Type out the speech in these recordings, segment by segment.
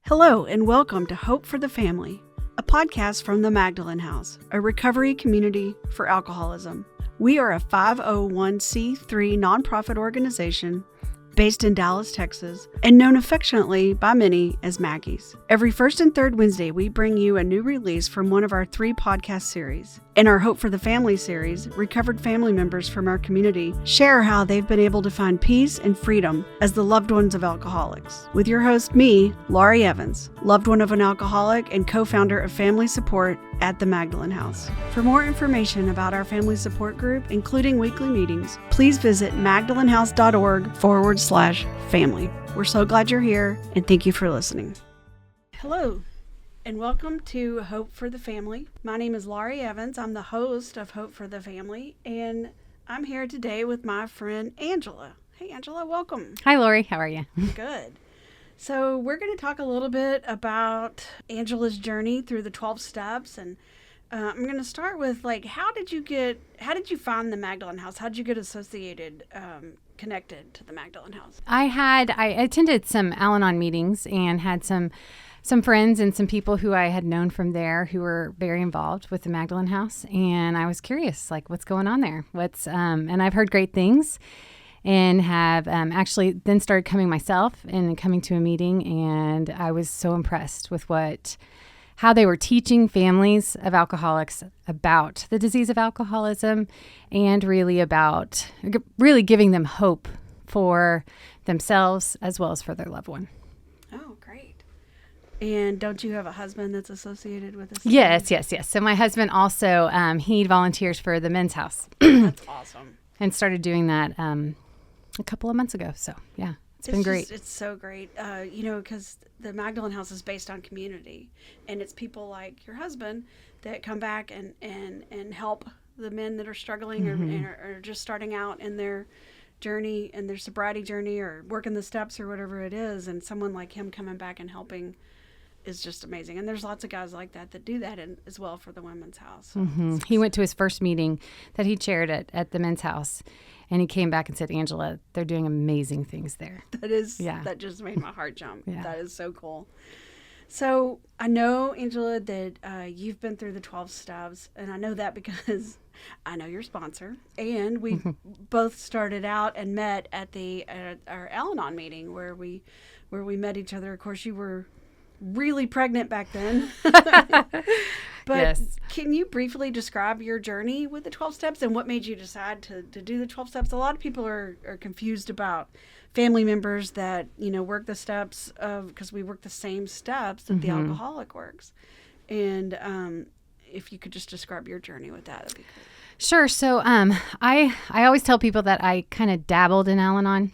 Hello and welcome to Hope for the Family, a podcast from the Magdalen House, a recovery community for alcoholism. We are a 501c3 nonprofit organization based in Dallas, Texas, and known affectionately by many as Maggie's. Every first and third Wednesday, we bring you a new release from one of our 3 podcast series. In our Hope for the Family series, recovered family members from our community share how they've been able to find peace and freedom as the loved ones of alcoholics. With your host, me, Laurie Evans, loved one of an alcoholic and co-founder of Family Support at the Magdalen House. For more information about our family support group, including weekly meetings, please visit magdalenhouse.org/family. We're so glad you're here, and thank you for listening. Hello, and welcome to Hope for the Family. My name is Laurie Evans. I'm the host of Hope for the Family, and I'm here today with my friend Angela. Hey, Angela, welcome. Hi, Laurie. How are you? Good. So we're going to talk a little bit about Angela's journey through the 12 steps, and I'm going to start with, how did you find the Magdalen House? How did you get associated, connected to the Magdalen House? I attended some Al-anon meetings and had some friends and some people who I had known from there who were very involved with the Magdalen House, and I was curious, what's going on there? And I've heard great things. And have actually then started coming myself and coming to a meeting, and I was so impressed with how they were teaching families of alcoholics about the disease of alcoholism, and really giving them hope for themselves as well as for their loved one. Oh, great. And don't you have a husband that's associated with this? Yes. So my husband also, he volunteers for the Men's House. That's awesome. And started doing that a couple of months ago. So, yeah, it's been great. It's so great, because the Magdalen House is based on community, and it's people like your husband that come back and help the men that are struggling or just starting out in their journey, and their sobriety journey, or working the steps or whatever it is, and someone like him coming back and helping is just amazing. And there's lots of guys like that do that as well for the Women's House. So he went to his first meeting that he chaired at the Men's House, and he came back and said, Angela, they're doing amazing things there. That just made my heart jump. Yeah. That is so cool. So I know, Angela, that you've been through the 12 steps, and I know that because I know your sponsor, and we both started out and met at our Al-anon meeting where we met each other. Of course, you were really pregnant back then. But yes. Can you briefly describe your journey with the 12 steps and what made you decide to do the 12 steps? A lot of people are confused about family members that, work the steps because we work the same steps that the alcoholic works. And if you could just describe your journey with that, that'd be great. Sure. So I always tell people that I kind of dabbled in Al-anon.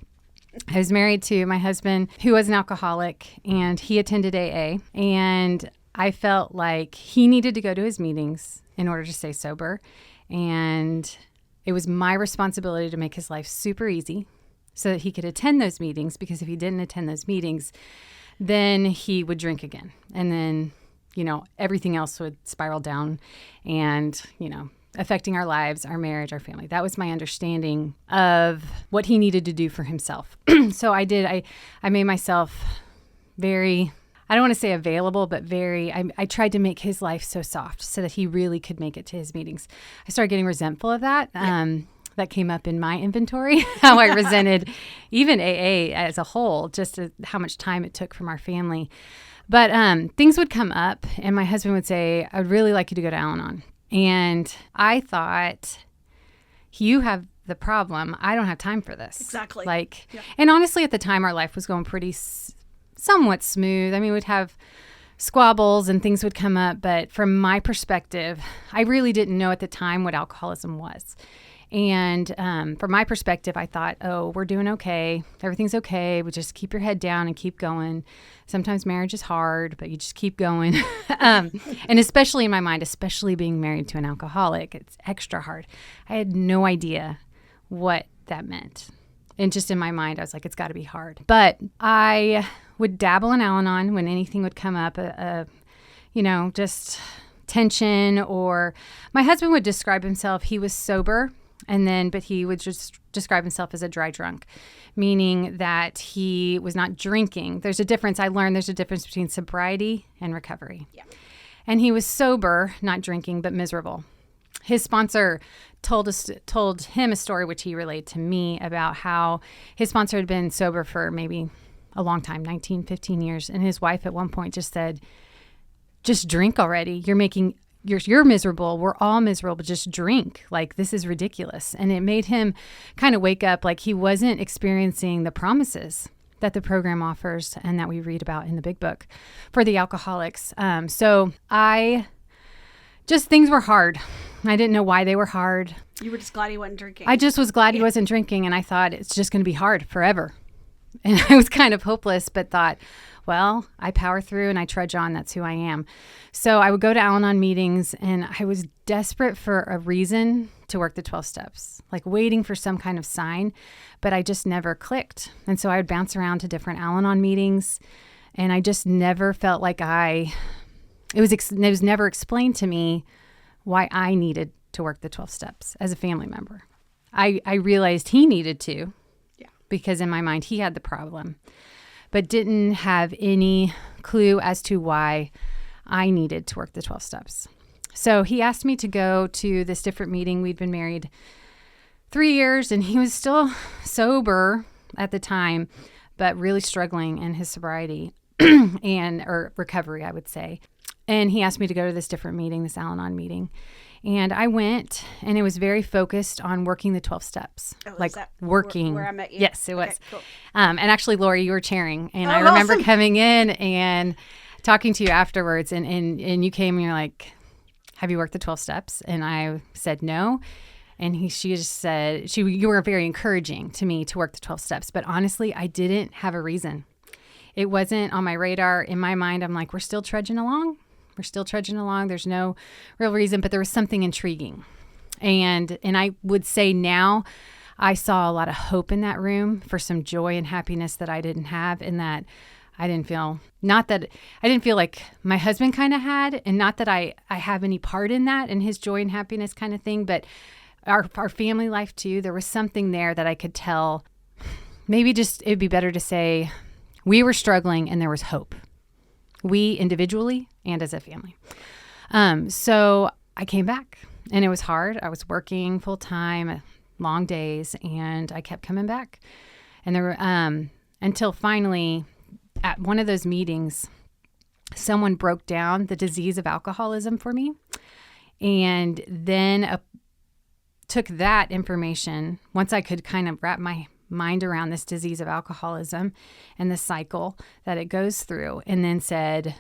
I was married to my husband, who was an alcoholic, and he attended AA, and I felt like he needed to go to his meetings in order to stay sober, and it was my responsibility to make his life super easy so that he could attend those meetings, because if he didn't attend those meetings, then he would drink again, and then, everything else would spiral down and, affecting our lives, our marriage, our family. That was my understanding of what he needed to do for himself. So I made myself very, I don't want to say available, but I tried to make his life so soft so that he really could make it to his meetings. I started getting resentful of that. That came up in my inventory, how I resented even AA as a whole, just how much time it took from our family. But things would come up, and my husband would say, I would really like you to go to Al-anon. And I thought, you have the problem. I don't have time for this. Exactly. And honestly, at the time, our life was going pretty somewhat smooth. I mean, we'd have squabbles and things would come up. But from my perspective, I really didn't know at the time what alcoholism was. And from my perspective, I thought, we're doing okay. Everything's okay. We just keep your head down and keep going. Sometimes marriage is hard, but you just keep going. And especially in my mind, especially being married to an alcoholic, it's extra hard. I had no idea what that meant. And just in my mind, I was like, it's got to be hard. But I would dabble in Al-anon when anything would come up, just tension. Or my husband would describe himself, he was sober But he would just describe himself as a dry drunk, meaning that he was not drinking. There's a difference. I learned there's a difference between sobriety and recovery. Yeah. And he was sober, not drinking, but miserable. His sponsor told him a story which he relayed to me about how his sponsor had been sober for maybe a long time, 19, 15 years. And his wife at one point just said, just drink already. You're miserable. We're all miserable, but just drink. Like, this is ridiculous. And it made him kind of wake up like he wasn't experiencing the promises that the program offers and that we read about in the big book for the alcoholics. Things were hard. I didn't know why they were hard. You were just glad he wasn't drinking. I just was glad he wasn't drinking, and I thought it's just going to be hard forever. And I was kind of hopeless, but thought, well, I power through and I trudge on. That's who I am. So I would go to Al-anon meetings, and I was desperate for a reason to work the 12 steps, like waiting for some kind of sign, but I just never clicked. And so I would bounce around to different Al-anon meetings, and I just never felt like it was never explained to me why I needed to work the 12 steps as a family member. I realized he needed to, because in my mind he had the problem, but didn't have any clue as to why I needed to work the 12 steps. So he asked me to go to this different meeting. We'd been married 3 years, and he was still sober at the time, but really struggling in his sobriety or recovery, I would say. And he asked me to go to this different meeting, this Al-anon meeting. And I went, and it was very focused on working the 12 steps. Oh, like working. Where I met you? Yes, it was. Okay, cool. And actually, Lori, you were chairing. And I remember awesome. coming in and talking to you afterwards. And you came and you're like, have you worked the 12 steps? And I said no. And she just said, you were very encouraging to me to work the 12 steps. But honestly, I didn't have a reason. It wasn't on my radar. In my mind, I'm like, we're still trudging along. There's no real reason, but there was something intriguing. And I would say now I saw a lot of hope in that room for some joy and happiness that I didn't have, and that I didn't feel like my husband kind of had, and not that I have any part in that and his joy and happiness kind of thing, but our family life too. There was something there that I could tell. Maybe just it'd be better to say we were struggling and there was hope. We individually and as a family. So I came back, and it was hard. I was working full time, long days, and I kept coming back. And there were, until finally at one of those meetings, someone broke down the disease of alcoholism for me, and then took that information, once I could kind of wrap my mind around this disease of alcoholism and the cycle that it goes through, and then said,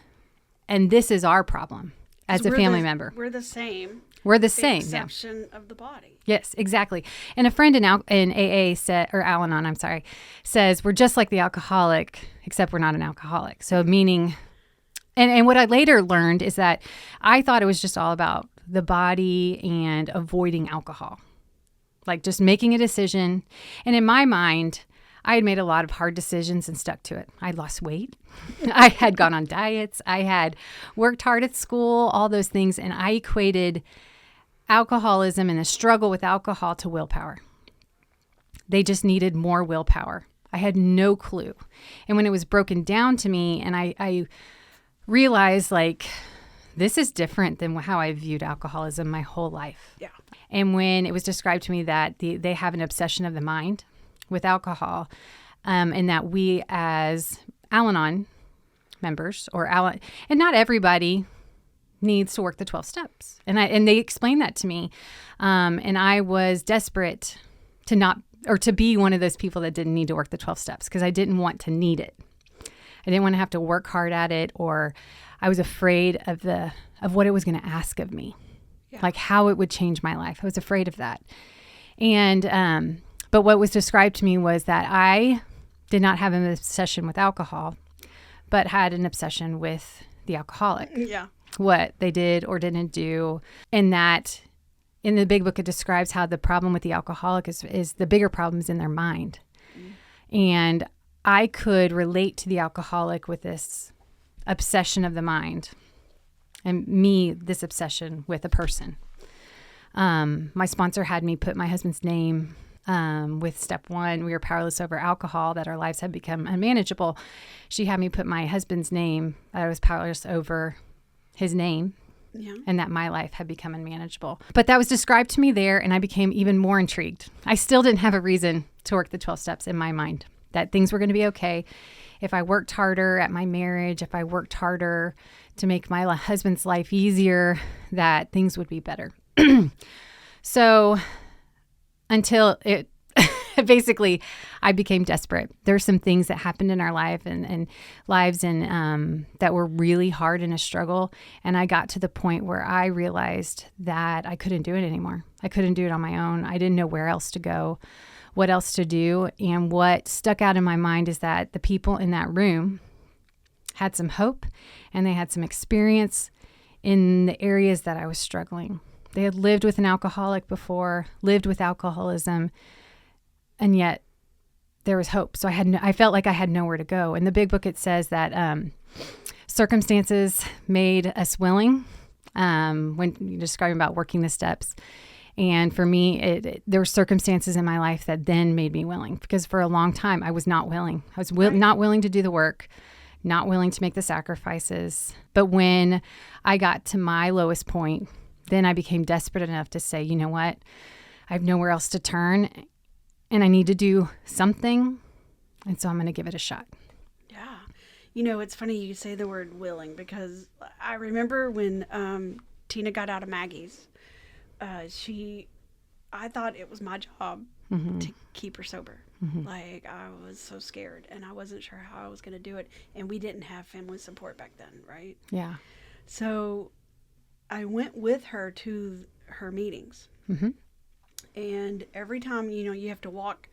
and this is our problem as a family member. We're the same. We're the same. Exception of the body. Yes, exactly. And a friend in AA said, or Al-anon, I'm sorry, says we're just like the alcoholic, except we're not an alcoholic. So meaning, and what I later learned is that I thought it was just all about the body and avoiding alcohol, like just making a decision. And in my mind, I had made a lot of hard decisions and stuck to it. I lost weight. I had gone on diets. I had worked hard at school, all those things. And I equated alcoholism and the struggle with alcohol to willpower. They just needed more willpower. I had no clue. And when it was broken down to me, and I realized, like, this is different than how I viewed alcoholism my whole life. Yeah. And when it was described to me that they have an obsession of the mind with alcohol, and that we as Al-anon members, and not everybody needs to work the 12 steps. And they explained that to me. And I was desperate to be one of those people that didn't need to work the 12 steps, because I didn't want to need it. I didn't want to have to work hard at it, or I was afraid of what it was going to ask of me, like how it would change my life. I was afraid of that. And, but what was described to me was that I did not have an obsession with alcohol, but had an obsession with the alcoholic. Yeah. What they did or didn't do. And that in the big book, it describes how the problem with the alcoholic is the bigger problems in their mind. And I could relate to the alcoholic with this obsession of the mind, and me, this obsession with a person. My sponsor had me put my husband's name with step 1. We were powerless over alcohol, that our lives had become unmanageable. She had me put my husband's name, that I was powerless over his name. Yeah. And that my life had become unmanageable. But that was described to me there, and I became even more intrigued. I still didn't have a reason to work the 12 steps in my mind, that things were going to be okay. If I worked harder at my marriage, if I worked harder to make my husband's life easier, that things would be better. So until it basically, I became desperate. There's some things that happened in our life and lives and that were really hard and a struggle. And I got to the point where I realized that I couldn't do it anymore. I couldn't do it on my own. I didn't know where else to go, what else to do. And what stuck out in my mind is that the people in that room had some hope and they had some experience in the areas that I was struggling. They had lived with an alcoholic before, lived with alcoholism, and yet there was hope. So I felt like I had nowhere to go. In the big book, it says that circumstances made us willing when you're describing about working the steps. And for me, there were circumstances in my life that then made me willing, because for a long time I was not willing. I was not willing to do the work, not willing to make the sacrifices. But when I got to my lowest point, then I became desperate enough to say, you know what? I have nowhere else to turn and I need to do something. And so I'm going to give it a shot. Yeah. You know, it's funny you say the word willing, because I remember when Tina got out of Maggie's, I thought it was my job to keep her sober. Like, I was so scared and I wasn't sure how I was going to do it. And we didn't have family support back then, right? Yeah. So I went with her to her meetings. And every time, you have to walk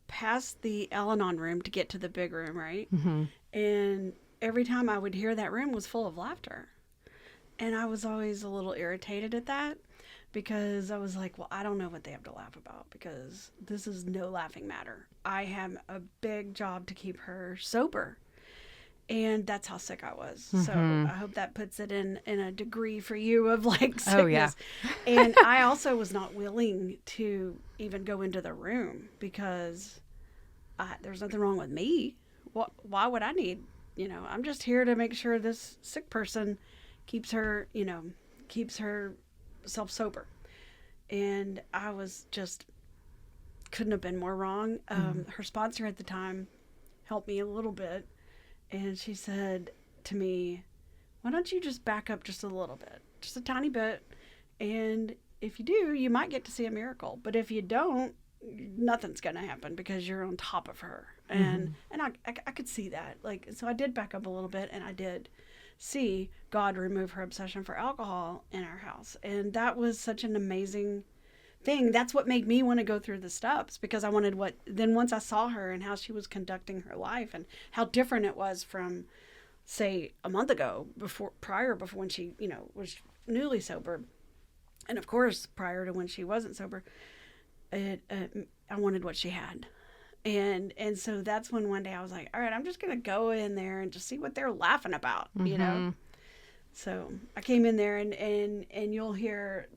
past the Al-anon room to get to the big room, right? And every time I would hear that room was full of laughter. And I was always a little irritated at that, because I was like, well, I don't know what they have to laugh about, because this is no laughing matter. I have a big job to keep her sober. And that's how sick I was. So I hope that puts it in a degree for you of like sickness. Oh, yeah. And I also was not willing to even go into the room, because there's nothing wrong with me. Why would I need, I'm just here to make sure this sick person keeps herself sober. And I was just, couldn't have been more wrong. Her sponsor at the time helped me a little bit. And she said to me, why don't you just back up just a little bit, just a tiny bit. And if you do, you might get to see a miracle. But if you don't, nothing's going to happen, because you're on top of her. And I could see that. Like, so I did back up a little bit, and I did see God remove her obsession for alcohol in our house. And that was such an amazing thing. That's what made me want to go through the steps, because I wanted then once I saw her and how she was conducting her life and how different it was from, say, a month ago, before when she, was newly sober. And of course, prior to when she wasn't sober, I wanted what she had. And so that's when one day I was like, all right, I'm just going to go in there and just see what they're laughing about, So I came in there and you'll hear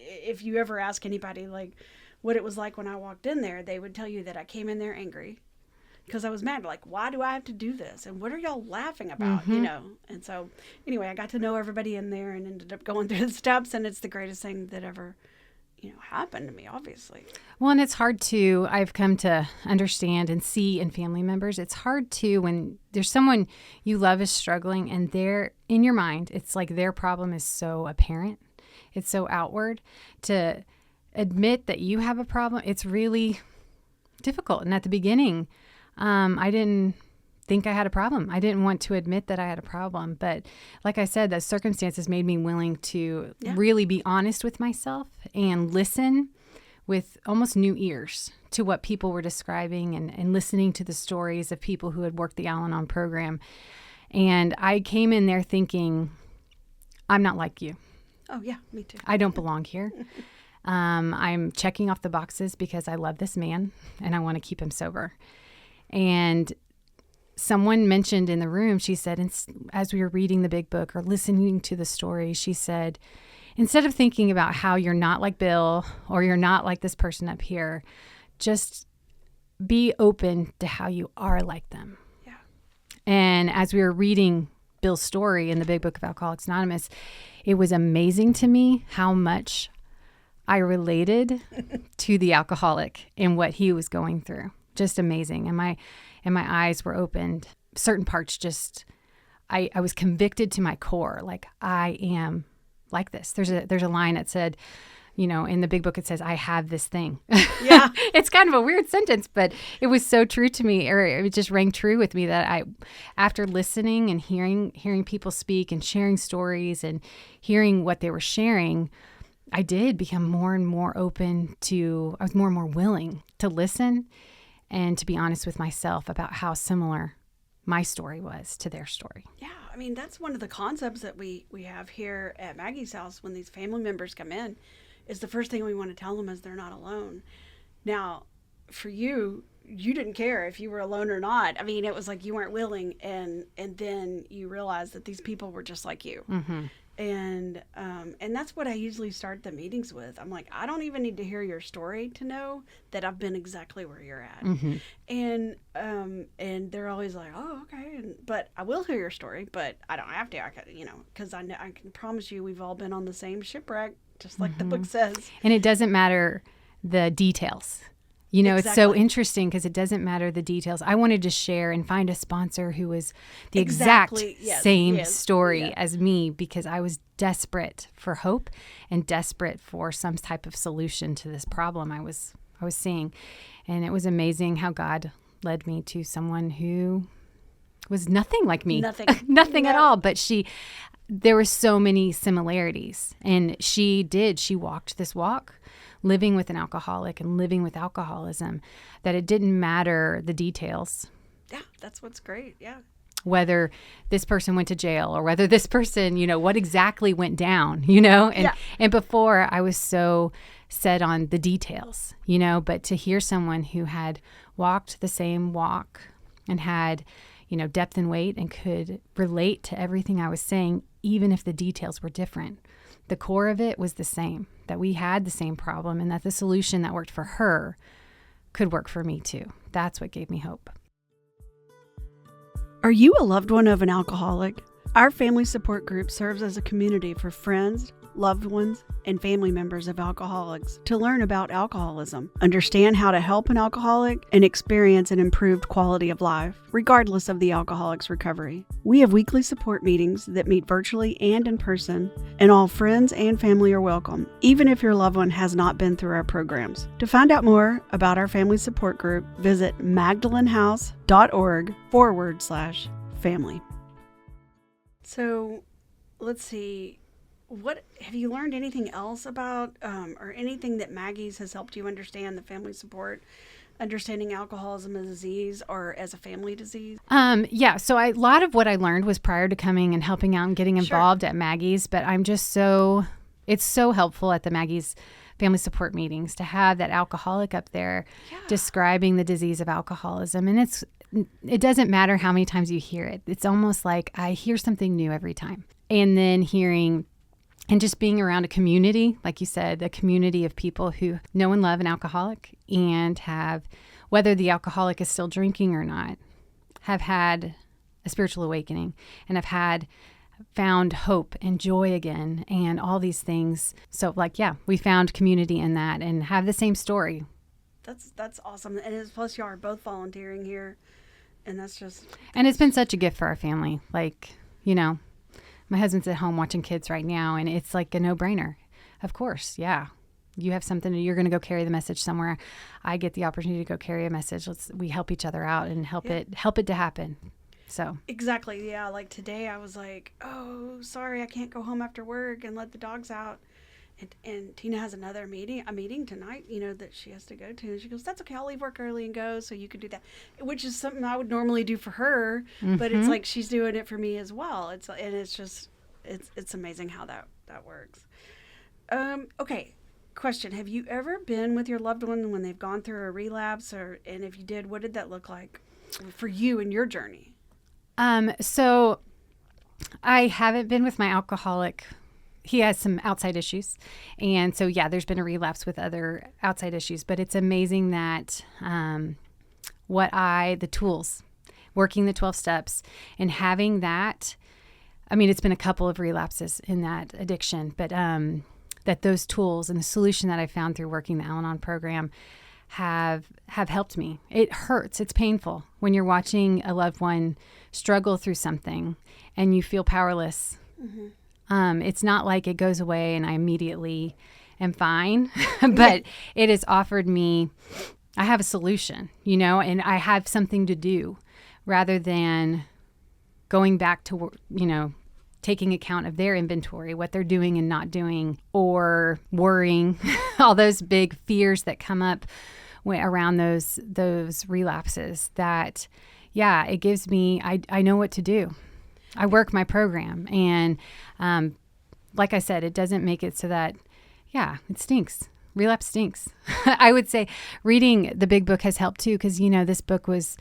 if you ever ask anybody like what it was like when I walked in there, they would tell you that I came in there angry because I was mad. Like, why do I have to do this? And what are y'all laughing about? And so anyway, I got to know everybody in there and ended up going through the steps, and it's the greatest thing that ever happened to me, obviously. Well, and it's hard to, I've come to understand and see in family members, it's hard to, when there's someone you love is struggling and they're in your mind, it's like their problem is so apparent. It's so outward. To admit that you have a problem, it's really difficult. And at the beginning, I didn't think I had a problem. I didn't want to admit that I had a problem. But like I said, the circumstances made me willing to really be honest with myself and listen with almost new ears to what people were describing and listening to the stories of people who had worked the Al-anon program. And I came in there thinking, I'm not like you. Oh, yeah, me too. I don't belong here. I'm checking off the boxes because I love this man and I want to keep him sober. And someone mentioned in the room, she said, as we were reading the big book or listening to the story, she said, instead of thinking about how you're not like Bill or you're not like this person up here, just be open to how you are like them. Yeah. And as we were reading Bill's story in the Big Book of Alcoholics Anonymous, it was amazing to me how much I related to the alcoholic and what he was going through. Just amazing. And my eyes were opened. Certain parts just, I was convicted to my core. Like, I am like this. There's a line that said, in the Big Book, it says, I have this thing. Yeah. It's kind of a weird sentence, but it was so true to me, or it just rang true with me that after listening and hearing people speak and sharing stories and hearing what they were sharing, I did become more and more open I was more and more willing to listen and to be honest with myself about how similar my story was to their story. Yeah, I mean, that's one of the concepts that we have here at Maggie's house when these family members come in, is the first thing we want to tell them is they're not alone. Now, for you didn't care if you were alone or not. I mean, it was like you weren't willing, and then you realized that these people were just like you. Mm-hmm. And that's what I usually start the meetings with. I'm like, I don't even need to hear your story to know that I've been exactly where you're at. Mm-hmm. And they're always like, oh, okay. But I will hear your story, but I don't have to, because I can promise you we've all been on the same shipwreck, just like the book says. And it doesn't matter the details. Exactly. It's so interesting because it doesn't matter the details. I wanted to share and find a sponsor who was the exact same story as me, because I was desperate for hope and desperate for some type of solution to this problem I was seeing. And it was amazing how God led me to someone who was nothing like me. Nothing at all. But there were so many similarities. And she walked this walk, living with an alcoholic and living with alcoholism, that it didn't matter the details. Yeah, that's what's great. Yeah. Whether this person went to jail or whether this person, what exactly went down, and before I was so set on the details, but to hear someone who had walked the same walk and had, depth and weight and could relate to everything I was saying, even if the details were different. The core of it was the same, that we had the same problem and that the solution that worked for her could work for me too. That's what gave me hope. Are you a loved one of an alcoholic? Our family support group serves as a community for friends, loved ones, and family members of alcoholics to learn about alcoholism, understand how to help an alcoholic, and experience an improved quality of life, regardless of the alcoholic's recovery. We have weekly support meetings that meet virtually and in person, and all friends and family are welcome, even if your loved one has not been through our programs. To find out more about our family support group, visit magdalenhouse.org/family. So, let's see. What have you learned anything else about, or anything that Maggie's has helped you understand the family support, understanding alcoholism as a disease or as a family disease? So a lot of what I learned was prior to coming and helping out and getting involved at Maggie's, but it's so helpful at the Maggie's family support meetings to have that alcoholic up there describing the disease of alcoholism. And it doesn't matter how many times you hear it. It's almost like I hear something new every time. And then hearing and just being around a community, like you said, a community of people who know and love an alcoholic and have, whether the alcoholic is still drinking or not, have had a spiritual awakening and have found hope and joy again and all these things. So we found community in that and have the same story. That's awesome. And plus you are both volunteering here, and that's just... And it's been such a gift for our family. My husband's at home watching kids right now, and it's like a no-brainer. Of course, yeah. You have something, you're going to go carry the message somewhere. I get the opportunity to go carry a message. We help each other out and help it to happen. So exactly, yeah. Like today, I was like, "Oh, sorry, I can't go home after work and let the dogs out." And Tina has a meeting tonight, that she has to go to. And she goes, "That's okay. I'll leave work early and go, so you could do that," which is something I would normally do for her, but it's like she's doing it for me as well. It's amazing how that works. Okay. Question: have you ever been with your loved one when they've gone through a relapse, and if you did, what did that look like for you in your journey? So I haven't been with my alcoholic some outside issues. And so, yeah, there's been a relapse with other outside issues, but it's amazing that the tools, working the 12 steps and having that, I mean, it's been a couple of relapses in that addiction, but that those tools and the solution that I found through working the Al-anon program have helped me. It hurts. It's painful when you're watching a loved one struggle through something and you feel powerless. Mm-hmm. It's not like it goes away and I immediately am fine, but it has offered me, I have a solution, and I have something to do rather than going back to, taking account of their inventory, what they're doing and not doing, or worrying, all those big fears that come up around those relapses. That, it gives me, I know what to do. I work my program, and like I said, it doesn't make it so that, it stinks. Relapse stinks. I would say reading the big book has helped too, because this book was,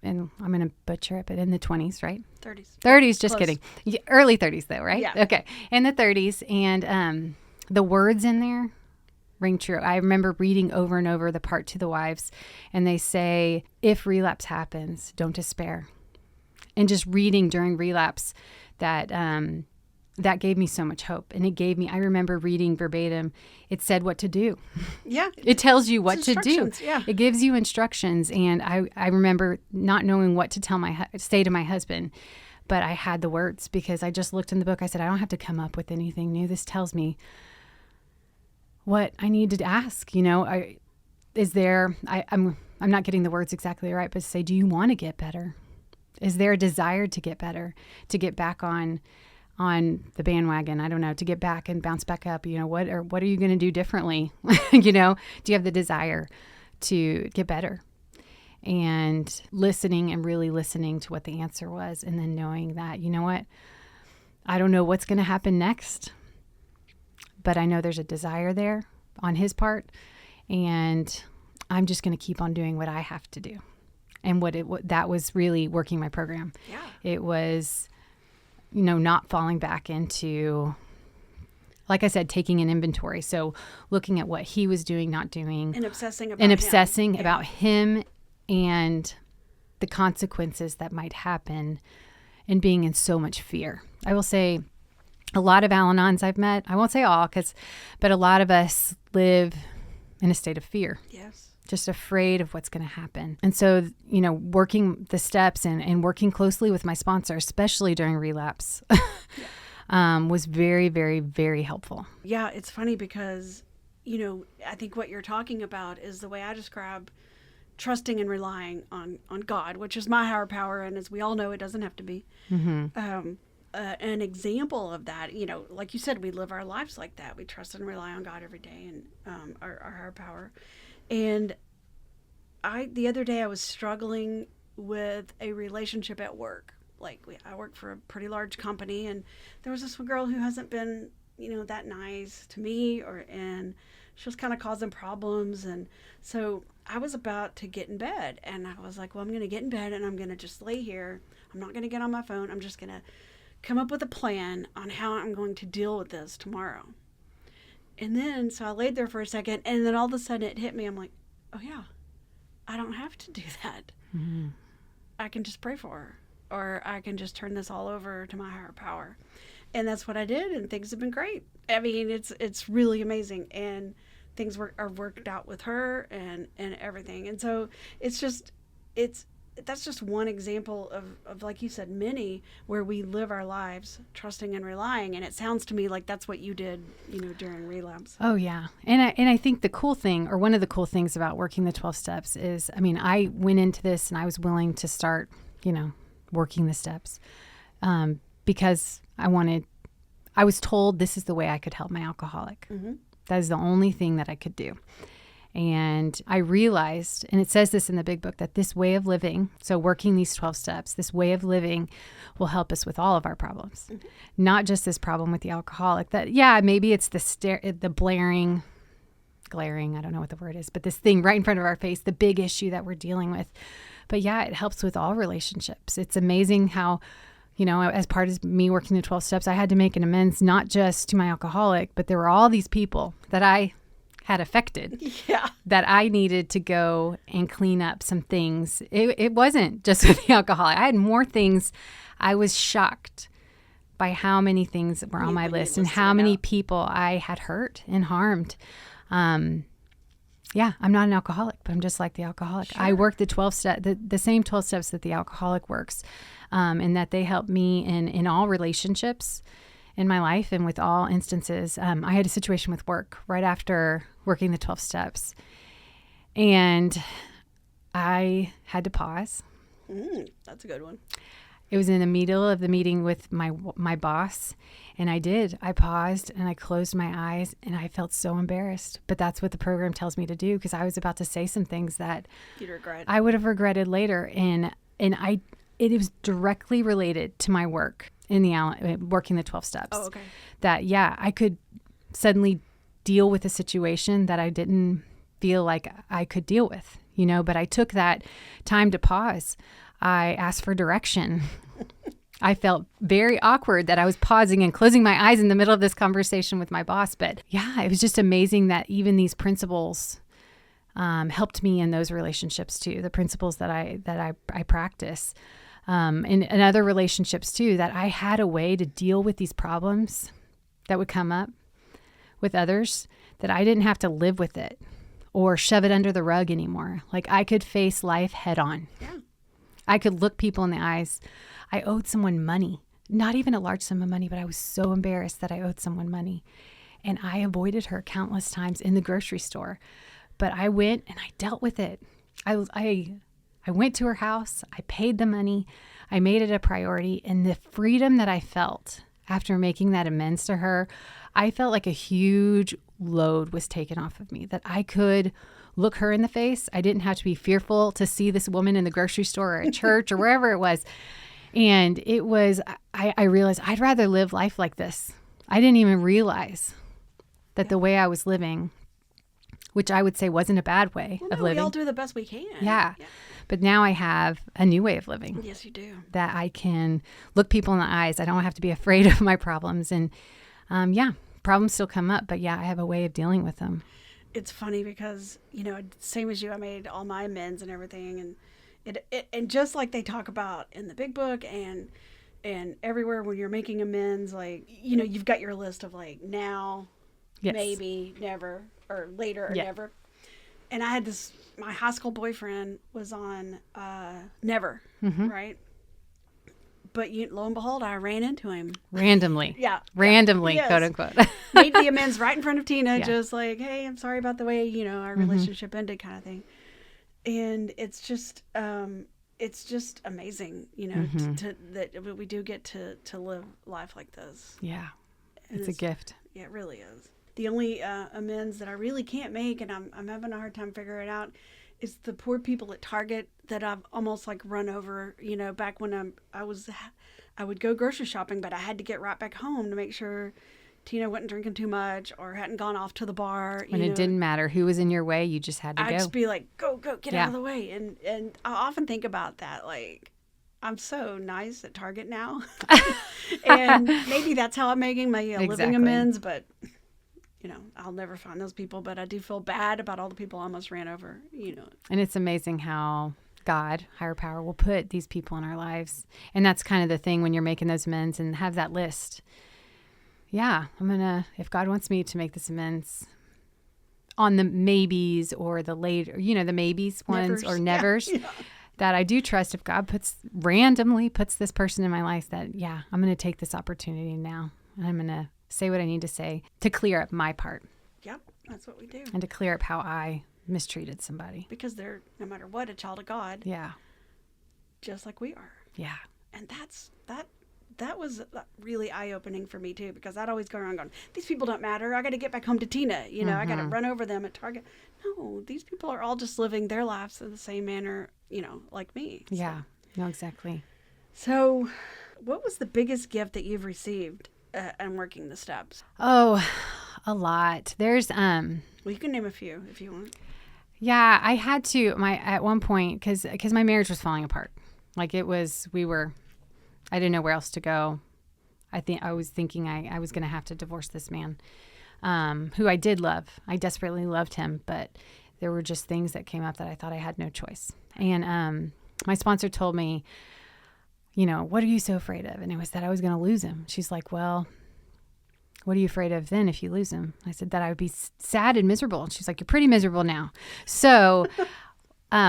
and I'm going to butcher it, but in the 20s, right? 30s, just kidding. Early 30s though, right? Yeah. Okay. In the 30s. And the words in there ring true. I remember reading over and over the part to the wives, and they say, if relapse happens, don't despair. And just reading during relapse, that gave me so much hope. And it gave me, I remember reading verbatim, it said what to do. Yeah. It tells you what to do. Yeah. It gives you instructions. And I remember not knowing what to say to my husband, but I had the words because I just looked in the book. I said, I don't have to come up with anything new. This tells me what I need to ask. I'm not getting the words exactly right, but say, do you want to get better? Is there a desire to get better, to get back on the bandwagon? I don't know, to get back and bounce back up. What are you going to do differently? Do you have the desire to get better? And listening and really listening to what the answer was, and then knowing that, what, I don't know what's going to happen next, but I know there's a desire there on his part, and I'm just going to keep on doing what I have to do. And that was really working my program. Yeah. It was, not falling back into, like I said, taking an inventory. So looking at what he was doing, not doing. And obsessing about him and the consequences that might happen, and being in so much fear. I will say a lot of Al-anons I've met, I won't say all, but a lot of us live in a state of fear. Yes. Just afraid of what's going to happen. And so, working the steps and working closely with my sponsor, especially during relapse, was very, very, very helpful. Yeah, it's funny because, I think what you're talking about is the way I describe trusting and relying on God, which is my higher power. And as we all know, it doesn't have to be. Mm-hmm. An example of that, like you said, we live our lives like that. We trust and rely on God every day, and our higher power. And the other day I was struggling with a relationship at work. I work for a pretty large company, and there was this girl who hasn't been, that nice to me, and she was kind of causing problems. And so I was about to get in bed, and I was like, well, I'm going to get in bed and I'm going to just lay here. I'm not going to get on my phone. I'm just going to come up with a plan on how I'm going to deal with this tomorrow. And then, so I laid there for a second, and then all of a sudden it hit me. I'm like, oh yeah, I don't have to do that. Mm-hmm. I can just pray for her, or I can just turn this all over to my higher power. And that's what I did, and things have been great. I mean, it's really amazing, and things are worked out with her and everything. And so that's just one example of, like you said, many where we live our lives trusting and relying. And it sounds to me like that's what you did, during relapse. Oh, yeah. And I think the cool thing, or one of the cool things about working the 12 steps is, I went into this and I was willing to start, working the steps because I was told this is the way I could help my alcoholic. Mm-hmm. That is the only thing that I could do. And I realized, and it says this in the big book, that this way of living, so working these 12 steps, this way of living will help us with all of our problems. Mm-hmm. Not just this problem with the alcoholic that, maybe it's the glaring, I don't know what the word is, but this thing right in front of our face, the big issue that we're dealing with. But it helps with all relationships. It's amazing how as part of me working the 12 steps, I had to make an amends, not just to my alcoholic, but there were all these people that I had affected that I needed to go and clean up some things. It wasn't just with the alcoholic. I had more things. I was shocked by how many things were on my list and how many people I had hurt and harmed. I'm not an alcoholic, but I'm just like the alcoholic. Sure. I work the 12 step, the same 12 steps that the alcoholic works, and that they help me in all relationships in my life and with all instances. I had a situation with work right after working the 12 steps, and I had to pause. That's a good one. It was in the middle of the meeting with my boss, and I paused and I closed my eyes, and I felt so embarrassed. But that's what the program tells me to do, because I was about to say some things that you'd regret. I would have regretted later, and it was directly related to my work in the working the 12 steps. Oh, okay. That I could suddenly deal with a situation that I didn't feel like I could deal with, but I took that time to pause. I asked for direction. I felt very awkward that I was pausing and closing my eyes in the middle of this conversation with my boss. But it was just amazing that even these principles helped me in those relationships too. The principles that I practice in other relationships too, that I had a way to deal with these problems that would come up with others, that I didn't have to live with it or shove it under the rug anymore. Like I could face life head on. Yeah. I could look people in the eyes. I owed someone money, not even a large sum of money, but I was so embarrassed that I owed someone money. And I avoided her countless times in the grocery store. But I went and I dealt with it. I went to her house. I paid the money. I made it a priority. And the freedom that I felt after making that amends to her, I felt like a huge load was taken off of me, that I could look her in the face. I didn't have to be fearful to see this woman in the grocery store or at church or wherever it was. And it was, I realized I'd rather live life like this. I didn't even realize that the way I was living, which I would say wasn't a bad way of living. We all do the best we can. Yeah. But now I have a new way of living. Yes, you do. That I can look people in the eyes. I don't have to be afraid of my problems. And problems still come up, but I have a way of dealing with them. It's funny because, same as you, I made all my amends and everything. And and just like they talk about in the big book and everywhere when you're making amends, like, you've got your list of like now, yes, maybe, never, or later or never. And I had my high school boyfriend was on never, right? But lo and behold, I ran into him. Randomly. Randomly, yes. Quote unquote. Made the amends right in front of Tina, just like, hey, I'm sorry about the way, our relationship ended kind of thing. And it's just amazing, that we do get to live life like this. Yeah. And it's a gift. Yeah, it really is. The only amends that I really can't make, and I'm having a hard time figuring it out, is the poor people at Target that I've almost like run over, back when I would go grocery shopping, but I had to get right back home to make sure Tina wasn't drinking too much or hadn't gone off to the bar. When it didn't matter who was in your way, you just had to go. I'd just be like, go, get out of the way. And I often think about that, like, I'm so nice at Target now. And maybe that's how I'm making my living amends, but I'll never find those people, but I do feel bad about all the people I almost ran over, And it's amazing how God, higher power, will put these people in our lives. And that's kind of the thing when you're making those amends and have that list. Yeah, if God wants me to make this amends on the maybes or the later, the maybes ones or nevers, that I do trust, if God randomly puts this person in my life, that, I'm going to take this opportunity now. And I'm going to say what I need to say to clear up my part. Yep, that's what we do. And to clear up how I mistreated somebody. Because they're, no matter what, a child of God. Yeah. Just like we are. Yeah. And that was really eye-opening for me, too, because I'd always go around going, these people don't matter. I got to get back home to Tina. I got to run over them at Target. No, these people are all just living their lives in the same manner, like me. So. Yeah, no, exactly. So what was the biggest gift that you've received and working the steps? Oh, a lot. There's well, you can name a few if you want. Yeah, I had to at one point because my marriage was falling apart. Like we were I didn't know where else to go. I was thinking I was going to have to divorce this man, who I did love. I desperately loved him, but there were just things that came up that I thought I had no choice. And my sponsor told me, what are you so afraid of? And it was that I was going to lose him. She's like, well, what are you afraid of then if you lose him? I said that I would be sad and miserable. And she's like, you're pretty miserable now. So,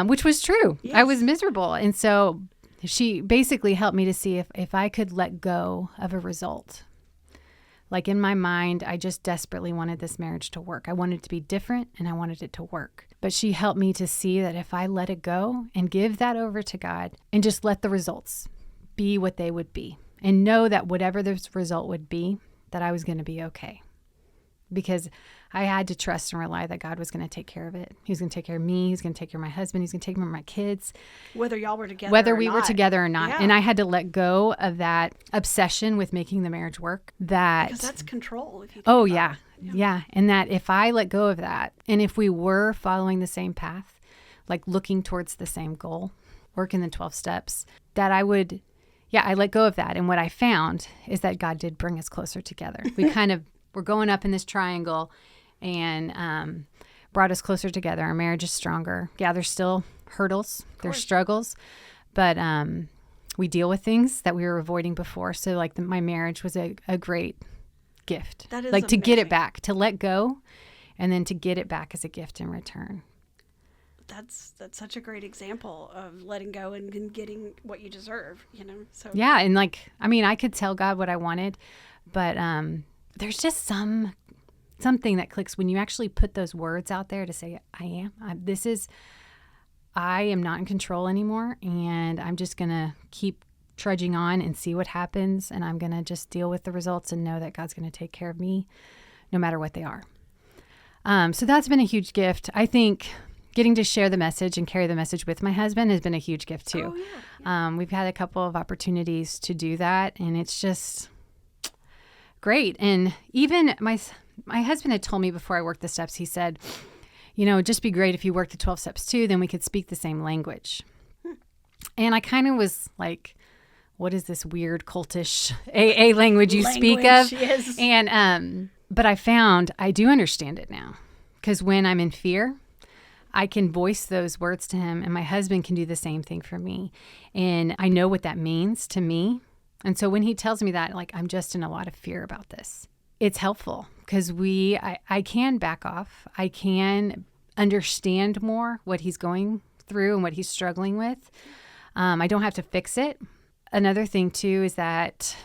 which was true. Yes. I was miserable. And so she basically helped me to see if I could let go of a result. Like in my mind, I just desperately wanted this marriage to work. I wanted it to be different and I wanted it to work. But she helped me to see that if I let it go and give that over to God and just let the results be what they would be and know that whatever this result would be, that I was going to be okay. Because I had to trust and rely that God was going to take care of it. He was going to take care of me. He's going to take care of my husband. He's going to take care of my kids. Whether y'all were together Whether or we not. were together or not. Yeah. And I had to let go of that obsession with making the marriage work. Because that's control. If you think oh, about yeah. it. Yeah. And that if I let go of that, and if we were following the same path, like looking towards the same goal, working the 12 steps, that I would... Yeah, I let go of that. And what I found is that God did bring us closer together. We kind of were going up in this triangle and brought us closer together. Our marriage is stronger. Yeah, there's still hurdles. There's struggles. But we deal with things that we were avoiding before. So like my marriage was a great gift. That is like amazing. To get it back, to let go, and then to get it back as a gift in return. That's such a great example of letting go and getting what you deserve, So yeah, and I could tell God what I wanted, but there's just something that clicks when you actually put those words out there to say, I am not in control anymore, and I'm just gonna keep trudging on and see what happens, and I'm gonna just deal with the results and know that God's gonna take care of me, no matter what they are. So that's been a huge gift. I think. Getting to share the message and carry the message with my husband has been a huge gift too. Oh, yeah. We've had a couple of opportunities to do that, and it's just great. And even my husband had told me before I worked the steps, he said, it'd just be great if you worked the 12 steps too, then we could speak the same language. And I kind of was like, what is this weird cultish AA language you speak of? Yes. And but I found I do understand it now, because when I'm in fear, I can voice those words to him, and my husband can do the same thing for me. And I know what that means to me. And so when he tells me that, like, I'm just in a lot of fear about this, it's helpful because I can back off. I can understand more what he's going through and what he's struggling with. I don't have to fix it. Another thing too is that,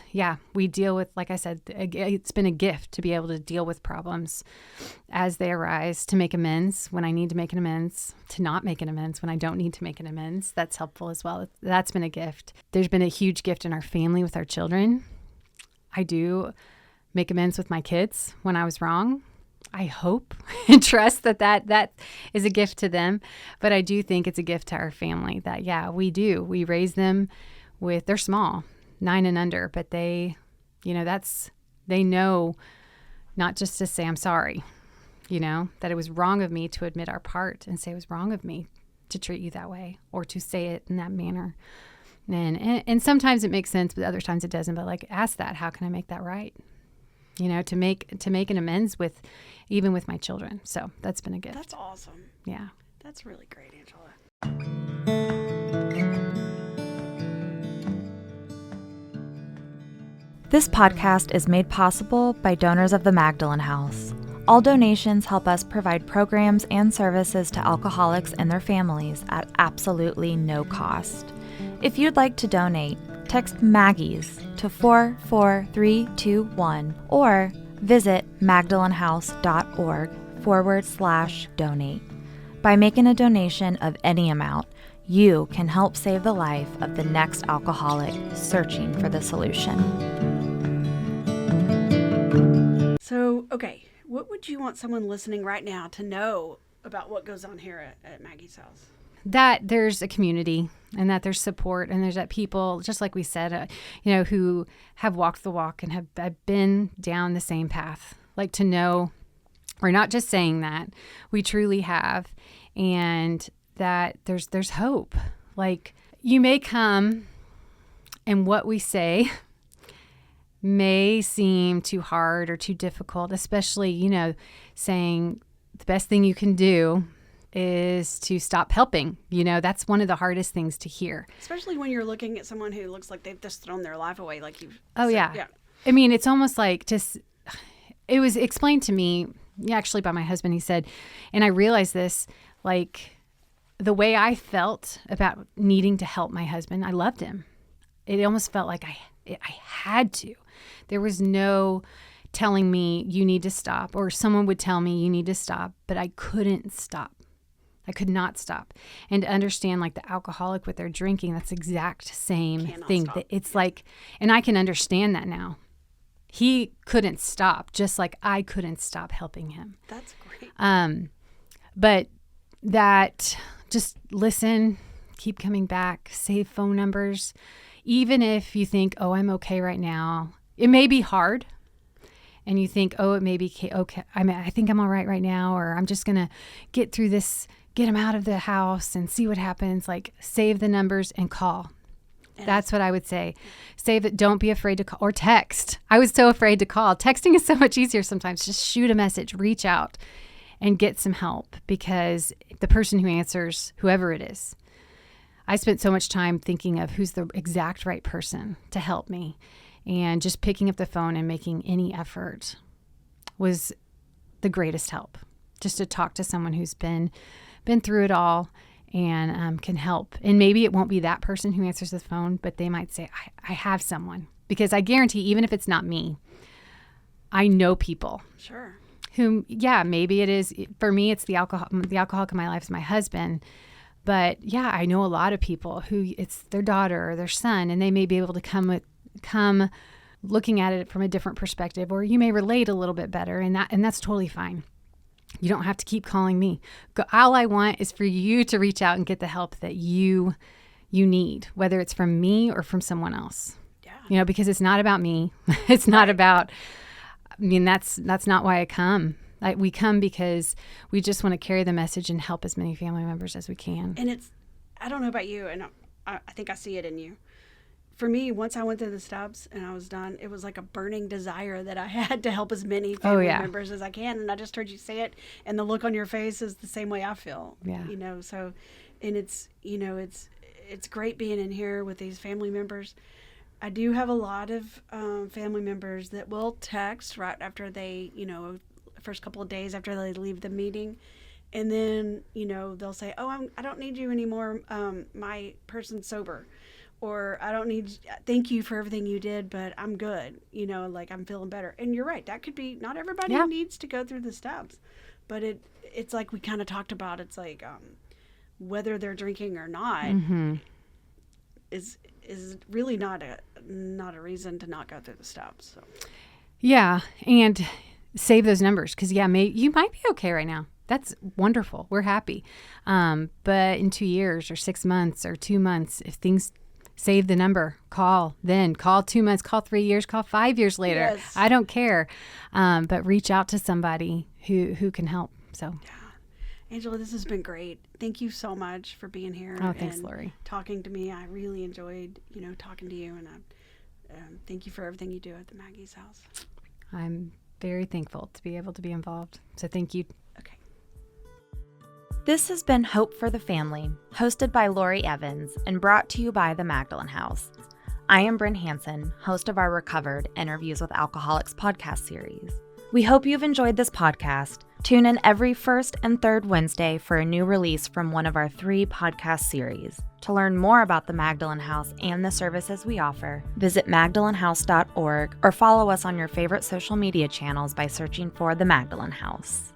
we deal with, like I said, it's been a gift to be able to deal with problems as they arise, to make amends when I need to make an amends, to not make an amends when I don't need to make an amends. That's helpful as well. That's been a gift. There's been a huge gift in our family with our children. I do make amends with my kids when I was wrong. I hope and trust that is a gift to them. But I do think it's a gift to our family that, we do. We raise them they're small, 9 and under, but they know not just to say, I'm sorry, that it was wrong of me to admit our part and say it was wrong of me to treat you that way or to say it in that manner. And sometimes it makes sense, but other times it doesn't. But like, ask that, how can I make that right? To make an amends even with my children. So that's been a gift. That's awesome. Yeah. That's really great, Angela. This podcast is made possible by donors of the Magdalen House. All donations help us provide programs and services to alcoholics and their families at absolutely no cost. If you'd like to donate, text Maggie's to 44321 or visit magdalenhouse.org/donate. By making a donation of any amount, you can help save the life of the next alcoholic searching for the solution. So, okay, what would you want someone listening right now to know about what goes on here at Maggie's house? That there's a community and that there's support and there's that people, just like we said, who have walked the walk and have been down the same path. Like, to know we're not just saying that, we truly have, and that there's hope. Like, you may come And what we say may seem too hard or too difficult, especially, saying the best thing you can do is to stop helping. That's one of the hardest things to hear. Especially when you're looking at someone who looks like they've just thrown their life away, like you've Oh, said. yeah. I mean, it's almost like it was explained to me, actually by my husband. He said, and I realized this, like the way I felt about needing to help my husband, I loved him. It almost felt like I had to. There was no telling me you need to stop, or someone would tell me you need to stop, but I couldn't stop. I could not stop. And to understand, like the alcoholic with their drinking, that's the exact same thing. That it's like, and I can understand that now. He couldn't stop, just like I couldn't stop helping him. That's great. But that, just listen, keep coming back, save phone numbers. Even if you think, oh, I'm okay right now, it may be hard. And you think, oh, it may be okay. I think I'm all right now, or I'm just going to get through this, get him out of the house and see what happens. Like, save the numbers and call. Yes. That's what I would say. Save it. Don't be afraid to call or text. I was so afraid to call. Texting is so much easier sometimes. Just shoot a message, reach out and get some help, because the person who answers, whoever it is, I spent so much time thinking of who's the exact right person to help me. And just picking up the phone and making any effort was the greatest help. Just to talk to someone who's been through it all and can help. And maybe it won't be that person who answers the phone, but they might say, I have someone. Because I guarantee, even if it's not me, I know people. Sure. Whom, maybe it is. For me, it's the alcoholic in my life is my husband. But I know a lot of people who it's their daughter or their son, and they may be able to come looking at it from a different perspective, or you may relate a little bit better, and that's totally fine. You don't have to keep calling me. All I want is for you to reach out and get the help that you need, whether it's from me or from someone else. Yeah. Because it's not about me. It's not about, that's not why I come. We come because we just want to carry the message and help as many family members as we can. And I don't know about you, and I think I see it in you. For me, once I went through the steps and I was done, it was like a burning desire that I had to help as many family members as I can. And I just heard you say it, and the look on your face is the same way I feel. Yeah. So, and it's great being in here with these family members. I do have a lot of family members that will text right after they, first couple of days after they leave the meeting. And then, they'll say, oh, I don't need you anymore. My person's sober. Or thank you for everything you did, but I'm good. I'm feeling better. And you're right. That could be, not everybody needs to go through the steps. But it's like we kind of talked about. It's like whether they're drinking or not is really not a reason to not go through the steps. So. Yeah, and save those numbers, because you might be okay right now. That's wonderful. We're happy. But in 2 years or 6 months or 2 months, if things, save the number, call 2 months, call 3 years, call 5 years later. Yes. I don't care. But reach out to somebody who can help. So. Yeah. Angela, this has been great. Thank you so much for being here. Oh, thanks, Lori. Talking to me. I really enjoyed, talking to you, and thank you for everything you do at the Maggie's House. I'm very thankful to be able to be involved. So thank you. Okay. This has been Hope for the Family, hosted by Lori Evans and brought to you by the Magdalen House. I am Bryn Hansen, host of our Recovered Interviews with Alcoholics podcast series. We hope you've enjoyed this podcast. Tune in every first and third Wednesday for a new release from one of our 3 podcast series. To learn more about the Magdalen House and the services we offer, visit magdalenhouse.org or follow us on your favorite social media channels by searching for the Magdalen House.